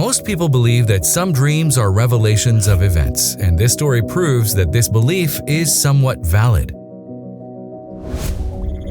Most people believe that some dreams are revelations of events, and this story proves that this belief is somewhat valid.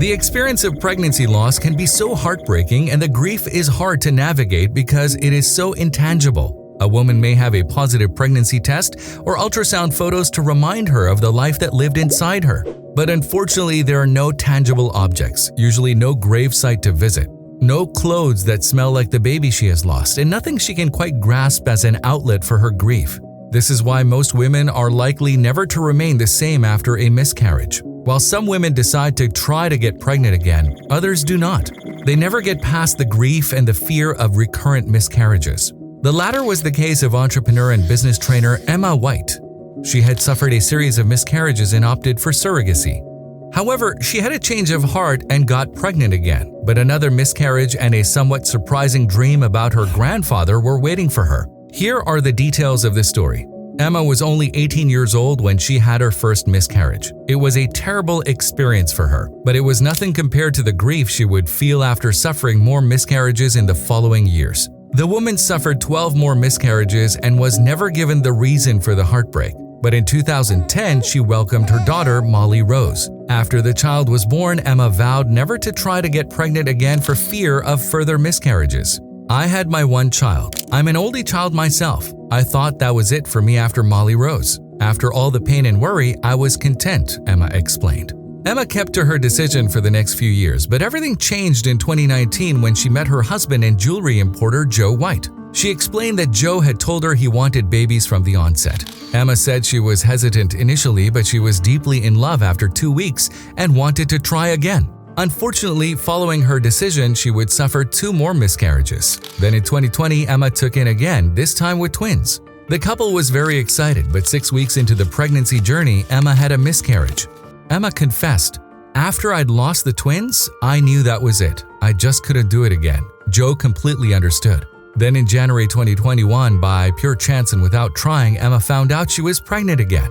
The experience of pregnancy loss can be so heartbreaking, and the grief is hard to navigate because it is so intangible. A woman may have a positive pregnancy test or ultrasound photos to remind her of the life that lived inside her. But unfortunately, there are no tangible objects, usually no gravesite to visit, no clothes that smell like the baby she has lost, and nothing she can quite grasp as an outlet for her grief. This is why most women are likely never to remain the same after a miscarriage. While some women decide to try to get pregnant again, others do not. They never get past the grief and the fear of recurrent miscarriages. The latter was the case of entrepreneur and business trainer Emma White. She had suffered a series of miscarriages and opted for surrogacy. However, she had a change of heart and got pregnant again, but another miscarriage and a somewhat surprising dream about her grandfather were waiting for her. Here are the details of this story. Emma was only 18 years old when she had her first miscarriage. It was a terrible experience for her, but it was nothing compared to the grief she would feel after suffering more miscarriages in the following years. The woman suffered 12 more miscarriages and was never given the reason for the heartbreak. But in 2010, she welcomed her daughter, Molly Rose. After the child was born, Emma vowed never to try to get pregnant again for fear of further miscarriages. "I had my one child. I'm an oldie child myself. I thought that was it for me after Molly Rose. After all the pain and worry, I was content," Emma explained. Emma kept to her decision for the next few years, but everything changed in 2019 when she met her husband and jewelry importer Joe White. She explained that Joe had told her he wanted babies from the onset. Emma said she was hesitant initially, but she was deeply in love after 2 weeks and wanted to try again. Unfortunately, following her decision, she would suffer 2 more miscarriages. Then in 2020, Emma took in again, this time with twins. The couple was very excited, but 6 weeks into the pregnancy journey, Emma had a miscarriage. Emma confessed, "After I'd lost the twins, I knew that was it. I just couldn't do it again." Joe completely understood. Then in January 2021, by pure chance and without trying, Emma found out she was pregnant again.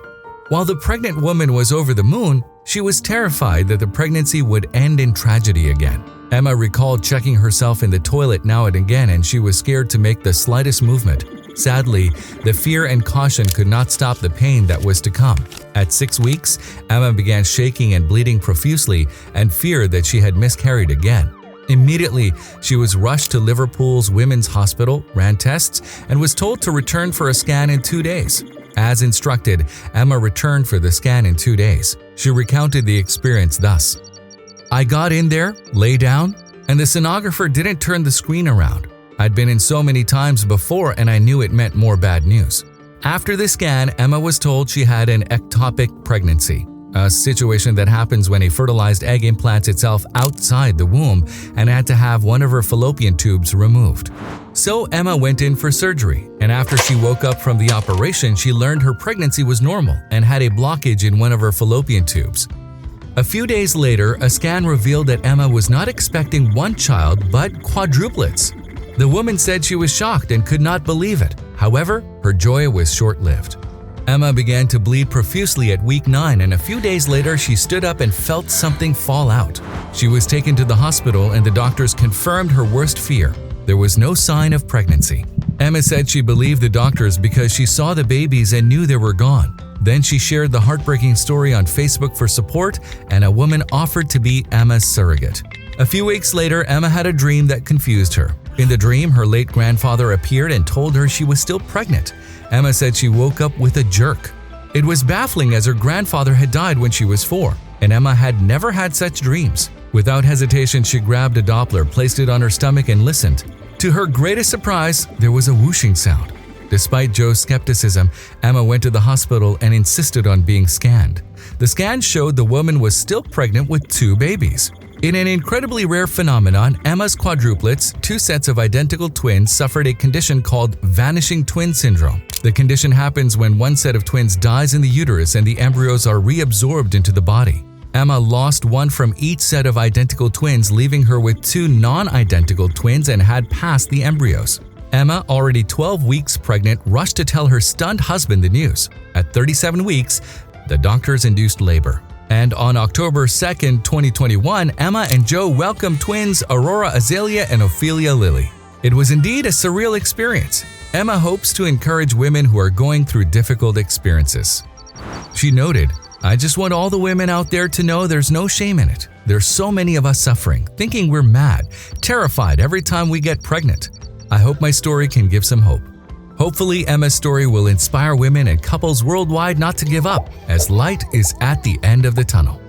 While the pregnant woman was over the moon, she was terrified that the pregnancy would end in tragedy again. Emma recalled checking herself in the toilet now and again, and she was scared to make the slightest movement. Sadly, the fear and caution could not stop the pain that was to come. At 6 weeks, Emma began shaking and bleeding profusely and feared that she had miscarried again. Immediately, she was rushed to Liverpool's Women's Hospital, ran tests, and was told to return for a scan in 2 days. As instructed, Emma returned for the scan in 2 days. She recounted the experience thus: "I got in there, lay down, and the sonographer didn't turn the screen around. I'd been in so many times before and I knew it meant more bad news." After the scan, Emma was told she had an ectopic pregnancy, a situation that happens when a fertilized egg implants itself outside the womb and had to have one of her fallopian tubes removed. So Emma went in for surgery, and after she woke up from the operation, she learned her pregnancy was normal and had a blockage in one of her fallopian tubes. A few days later, a scan revealed that Emma was not expecting one child but quadruplets. The woman said she was shocked and could not believe it. However, her joy was short-lived. Emma began to bleed profusely at week 9, and a few days later she stood up and felt something fall out. She was taken to the hospital and the doctors confirmed her worst fear. There was no sign of pregnancy. Emma said she believed the doctors because she saw the babies and knew they were gone. Then she shared the heartbreaking story on Facebook for support, and a woman offered to be Emma's surrogate. A few weeks later, Emma had a dream that confused her. In the dream, her late grandfather appeared and told her she was still pregnant. Emma said she woke up with a jerk. It was baffling as her grandfather had died when she was 4, and Emma had never had such dreams. Without hesitation, she grabbed a Doppler, placed it on her stomach, and listened. To her greatest surprise, there was a whooshing sound. Despite Joe's skepticism, Emma went to the hospital and insisted on being scanned. The scan showed the woman was still pregnant with 2 babies. In an incredibly rare phenomenon, Emma's quadruplets, 2 sets of identical twins, suffered a condition called vanishing twin syndrome. The condition happens when one set of twins dies in the uterus and the embryos are reabsorbed into the body. Emma lost one from each set of identical twins, leaving her with 2 non-identical twins and had passed the embryos. Emma, already 12 weeks pregnant, rushed to tell her stunned husband the news. At 37 weeks, the doctors induced labor. And on October 2, 2021, Emma and Joe welcomed twins Aurora Azalea and Ophelia Lily. It was indeed a surreal experience. Emma hopes to encourage women who are going through difficult experiences. She noted, "I just want all the women out there to know there's no shame in it. There's so many of us suffering, thinking we're mad, terrified every time we get pregnant. I hope my story can give some hope." Hopefully, Emma's story will inspire women and couples worldwide not to give up, as light is at the end of the tunnel.